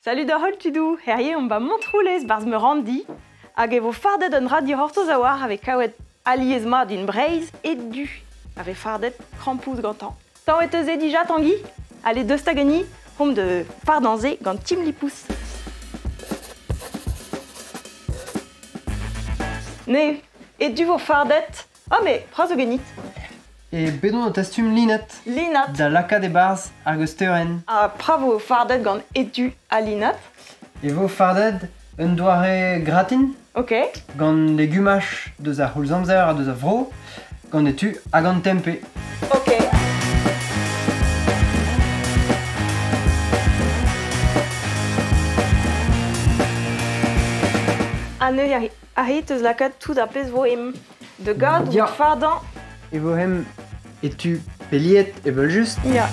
Salut da holtudu, herrier on ba montroulez barz me randi, hag evo fardet un radio hortoz a war avec kaouet aliez ma d'une braise et du, avec fardet krampous gantan. Tant et euse dija Tanguy, allez deux stagani, home de fardanzé gant tim lipous. Ne, et du vos fardet, oh mais, pras o genit. Et bedon an tastum linat. Linat. Da laka de barz ar geusteurren. Ah, bravo fardet gant edu a linat. E vo fardet un doare gratin. Ok. Gant legumach deus ar houlzamzer a deus ar vro. Gant etu a gant tempe. Ok. Anne a hit eus lakat tout a pez vo em de gad Ya. ou fardan. E vo hem etu peliet e veul just. Ya.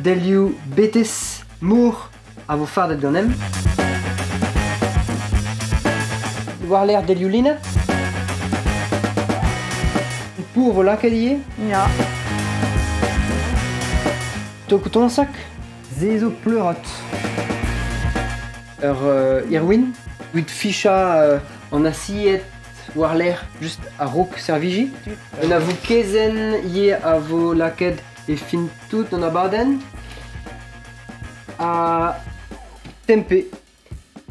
Delioù betez mour a vo fardet gant em. War l'air delioù linat. Pour vo lakadier. Ya. Tokouton sak. Zezo pleurot. Irwin. With ficha en assiette. War l'air just a rok servigi. On a vo kezen ye a vo laked e fin tout an abaden. A tempe.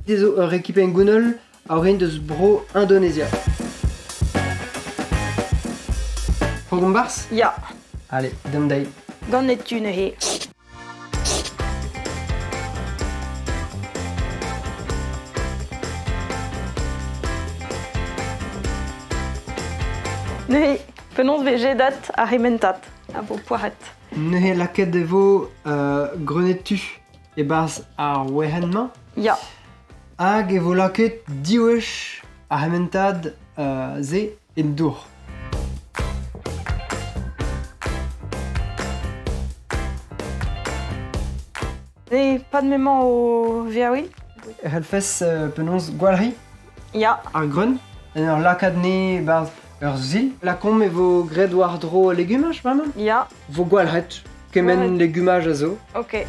Dezo ur ekipen gounol a orin deus bro Indonesia. Progom bars? Ya. Allez, dam dai. Gant etu ne he. Ne he, penons vejedat a rementat, a vo poaret. Neuhe laked e vo grenetu e bars ar wehenman. Ya. Hag e vo laket diwech a rementad ze en dour. Ne, pas de mément au viaoui? Helfes penons gwalri Ya. ar gren. En ur lakad ne bars ur zil. Lakom e vo gred war dro legumaj, maman? Ya. Vo gwalret. Kemen Gwalret. legumaj a zo. Ok.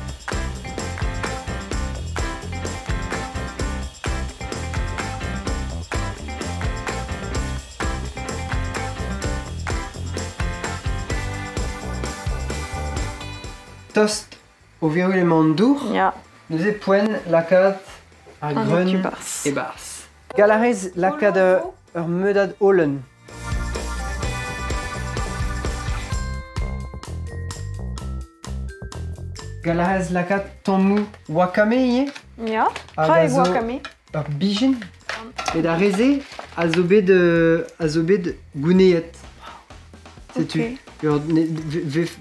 Tost o viroulement dour. Ya. Neuze poen lakad ar An gren etu bars. e bars. Galarez lakad ur meudad holen. Galarez lakad tammou wakame ie. Ya. Ah, Pra e gazo. wakame. Ur bijin. Et da reze a zo bet gouneet. Setu. Ok. Ur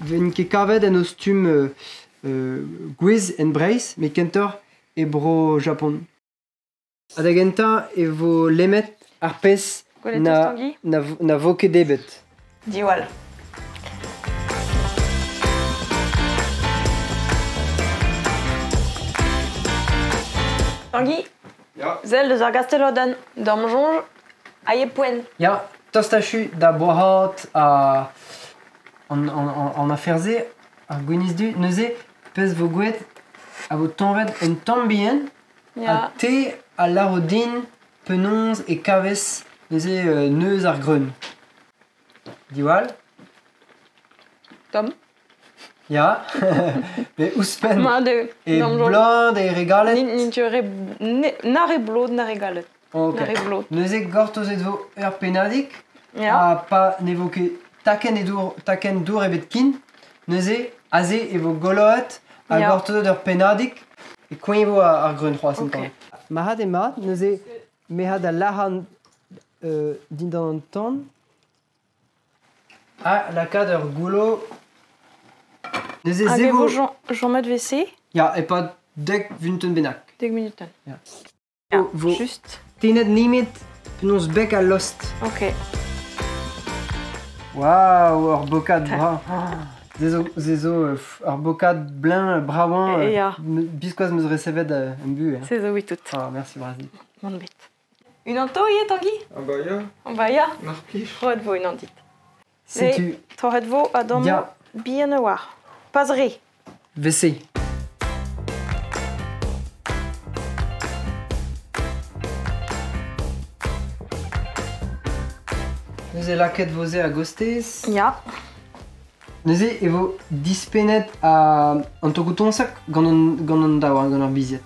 ven ket kavet en ostum gwez en breiz, met kentor e bro Japon. Ha da genta e vo lemet ar pez Gwelet eus Tanguy? na vo ket debet. Diwal. Tanguy, Ya. zel deus ar gastelodan, d'ar mjonj, a ye poen. Ya, tostachu da bohat an aferze ar gweniz du neuze pez vo gouet a vo tanvet en tambien Ya. a te a laro din penonz e kavez neuze neuz ar greun. Diwal? Tom. Ya. Me ouspen Ma de, e d'ar mjonj. blan e regalet. Ni tu re, nare blod, nare galet. Ok. Nare blod. Neuze gortozet vo ur penadik. Ya. A pa nevo ket taken dour ebet kin, neuze aze evo goloet a Ya. gortozet ur penadik e koen ar greun c'hoaz Ok. Mahat e mat, neuze mehat a lahan dindan an tan a lakad ur goulo neuze Hag zevo... evo Jean-Mat WC, Ya, e pa dek vunten benak. 10 minuten. Ya. Ja, Vo- just. Tenet nimet penons bek a lost. Ok. Waouh, ur bokad bra. Zezo ur bokad blin braouan Ya. biskoaz meus recevet un bu. C'est zo oui tout. Ah, merci Brasil. Mon bête. Une anto ye Tanguy? Ah bah ya, On va ya. mar plij. Troet vo une andit. Setu Troet vo a dom Ya. bien a war. Pas re. vese. Neuze laket voze a gostez. Ja. Neuze evo dispenet a an togoutonsak gant an daouar, gant ar biziet.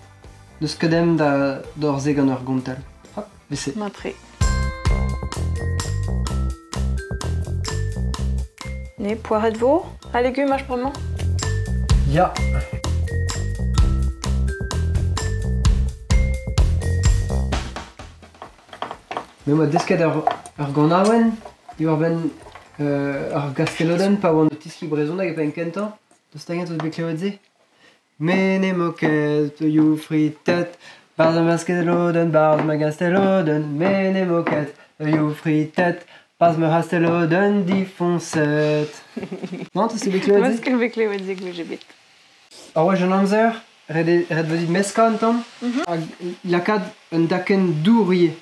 Neus kedem da d'orze gant ur gontel. Hop, vese. Matre. Ne, poiret vo. A légumes, ach bremañ. Ya. Me moi desket ur gant aouen, ur ben ar gasteloden pa oan tiski brezon hag e pa en kentan. Deus taget ouz beklevet ze. Mene moket, you fritet, barz ma gasteloden, barz ma gasteloden, mene moket, you fritet, barz ma gasteloden, difonset. Non, teus beklevet ze? Mas ket beklevet ze gwe jebet. Ar wech an amzer, red vezit meska an tamm, hag lakad un daken dourie,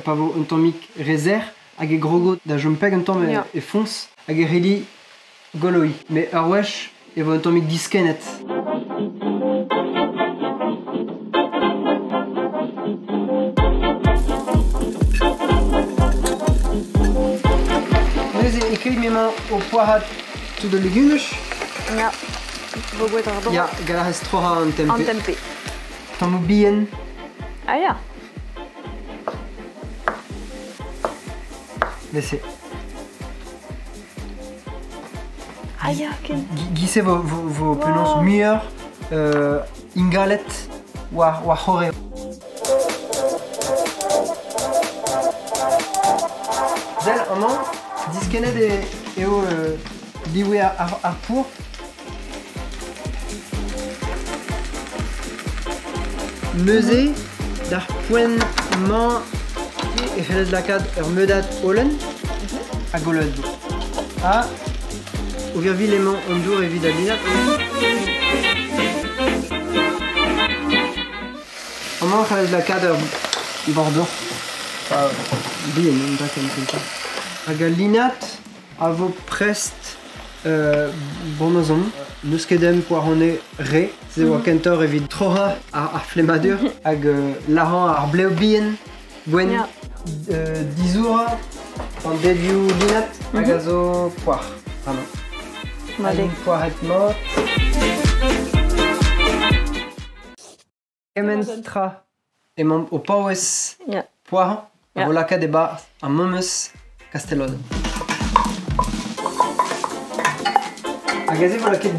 pa vo un tammik rezer, hag e grogot da jompeg un tamm e fons, hag e reli goloi. Me ar wech e vo un tammik diskenet. Neuze e kreiz memañ o poarat tout de legumech. Ja. Vo gweet ar dro. Ya, galac'hez troha an tempe. An tempe. Tamm o bihan. Ah ya. Vese. Ah ya, ken. Gise vo penaos muioc'h ingalet war c'hore. Zel, amañ, diskenet eo liwe ar pour. Neuze d'ar poent-mañ e c'hellet lakad ur meudat holen a gollet bo. Ha, o virvil emañ an dour evit a linat. Amañ c'hellet lakad ur bordeaux. Bien, un daken kenta. Hag a linat a vo prest bonozon. Neus kedem poarone re, ze oa kentor evit troha ar flemadur, hag laran ar bleo bihan, gwen Ja. dizoura, an dedioù linat, hag a zo poar. Vraiment. Male. Hag poaret mot. Kementra emañ o paouez Ja. poaran, Ja. a vo lakad eba an memeus kasteloden. Hag aze vo laket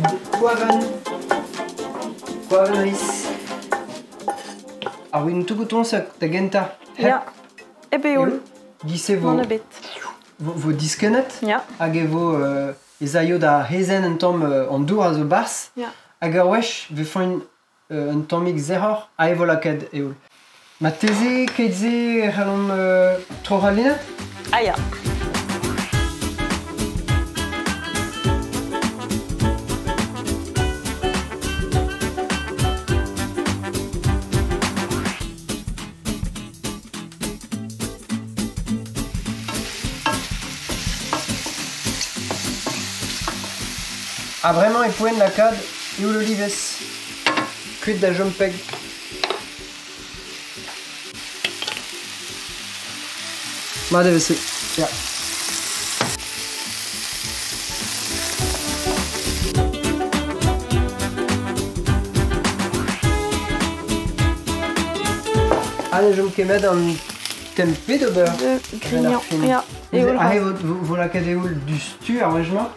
poaven ris. Ar win tougoutonsek da genta. Ja. Ebe ol. Gise Mon abet. vo diskenet. Ja. Hag evo ez aio da hezen un tamm an dour a zo bars. Ja. Hag ar wech ve foin un tammik zerc'hor a evo laked eol. Ma teze keitze c'hellon troha linat? Ah ya. Ha bremañ e poent lakad eol olivez. Kuit da jompeg. Mat e vese. Ya. Allez, jom kemet an tempe d'ober. De grignan. Ja. E ol Ahe ras. vo lakad eol du stu ar wejmañ.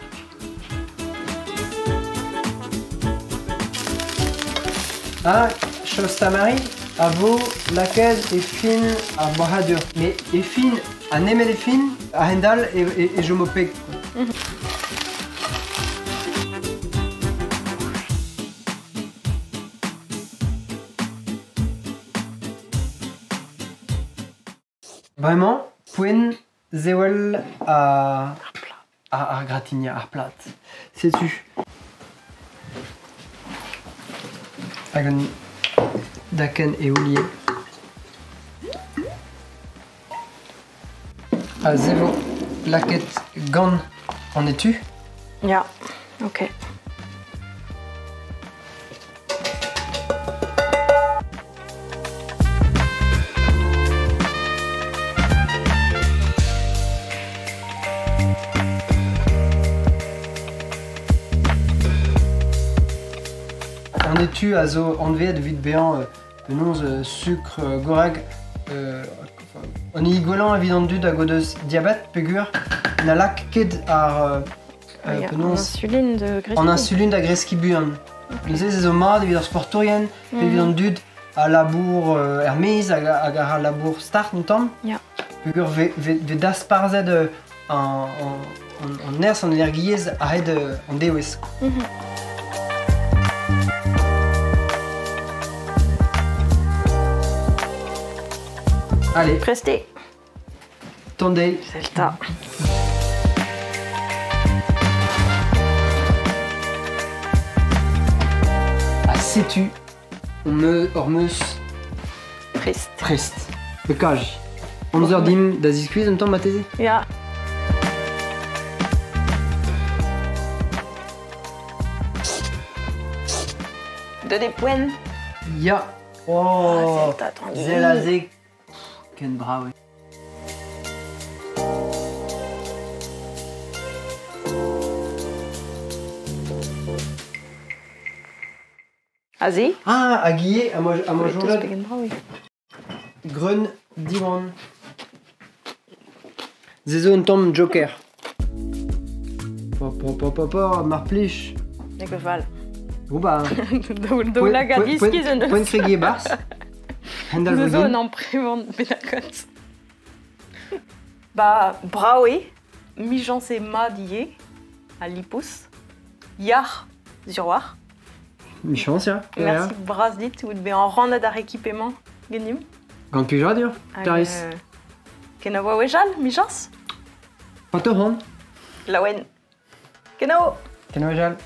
Ah, chose tamari, a vo laked e fin ar bohadur. Me e fin, a nemet e fin, a hendal e jomopeg. Vraiment, poen zewel ar gratigna, ar plat. Setu. Hag an daken eolier. A zevo laket gant an etu. Ja. Ok. on étue à zo enlevé vite béant penons sucre goreg on est igolant évident du da godeus diabète pégur na lac kid ar en insuline de Greski. En insuline da Greski buan. Nous c'est zo mat évident sportorien évident du à labour Hermes à labour start notam. Ja. Pégur ve das parzed en ers en energiez a hed en dewes. Allez, Presté. tendez. C'est le tas. Ah, sais-tu, on me ormeus Prest. prest. Le kaj. 11h dim da ziskuiz en temps matese. Ja. De des points. Ya. Oh, c'est attendu. zelazek. Ken brawe. Azi. Ah, à Guillet, à moi journal. Oui. Grun diwan. Zezo en tom joker. Papa, marplich. Ik beval. Ou bah. Do la gadis kizen. Point crégier bars. Handel De Wegen. zone en prévente Benakot. Bah, brawe, mijan se ma die, à lipus, yar, zurwar. Michance, ya. Merci, bras dit, ou de en rende d'ar équipement, genim. Gant pu radio. Taris. Kenavo wejal, mijans? Pantohan. Lawen. Kenavo. Kenojal.